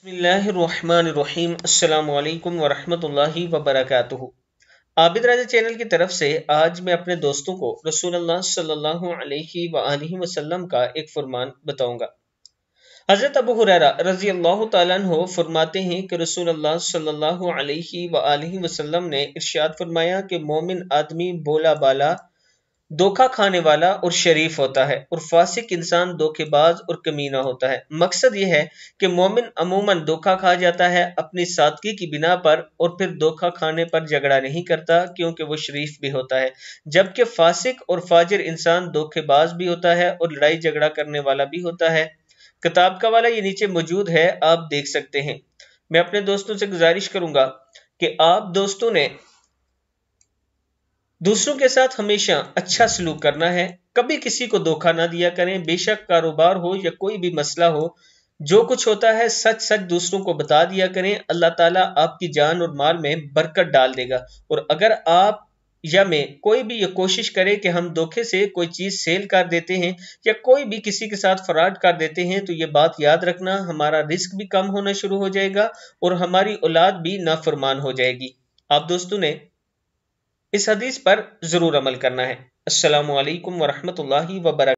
بسم اللہ الرحمن الرحیم السلام علیکم ورحمۃ اللہ وبرکاتہ۔ عابد راجہ چینل کی طرف سے آج میں اپنے دوستوں کو رسول اللہ صلی اللہ علیہ وآلہ وسلم کا ایک فرمان بتاؤں گا۔ حضرت ابو ہریرہ رضی اللہ تعالیٰ عنہ فرماتے ہیں کہ رسول اللہ صلی اللہ علیہ وآلہ وسلم نے ارشاد فرمایا کہ مومن آدمی بولا بالا، دھوکہ کھانے والا اور شریف ہوتا ہے، اور فاسق انسان دھوکے باز اور کمینہ ہوتا ہے۔ مقصد یہ ہے کہ مومن عموماً دھوکہ کھا جاتا ہے اپنی سادگی کی بنا پر، اور پھر دھوکہ کھانے پر جھگڑا نہیں کرتا کیونکہ وہ شریف بھی ہوتا ہے، جبکہ فاسق اور فاجر انسان دھوکے باز بھی ہوتا ہے اور لڑائی جھگڑا کرنے والا بھی ہوتا ہے۔ کتاب کا والا یہ نیچے موجود ہے، آپ دیکھ سکتے ہیں۔ میں اپنے دوستوں سے گزارش کروں گا کہ آپ دوستوں نے دوسروں کے ساتھ ہمیشہ اچھا سلوک کرنا ہے، کبھی کسی کو دھوکہ نہ دیا کریں، بے شک کاروبار ہو یا کوئی بھی مسئلہ ہو، جو کچھ ہوتا ہے سچ سچ دوسروں کو بتا دیا کریں، اللہ تعالیٰ آپ کی جان اور مال میں برکت ڈال دے گا۔ اور اگر آپ یا میں کوئی بھی یہ کوشش کرے کہ ہم دھوکے سے کوئی چیز سیل کر دیتے ہیں یا کوئی بھی کسی کے ساتھ فراڈ کر دیتے ہیں، تو یہ بات یاد رکھنا، ہمارا رزق بھی کم ہونا شروع ہو جائے گا اور ہماری اولاد بھی نافرمان ہو جائے گی۔ آپ دوستوں نے اس حدیث پر ضرور عمل کرنا ہے۔ السلام علیکم ورحمۃ اللہ وبرکاتہ۔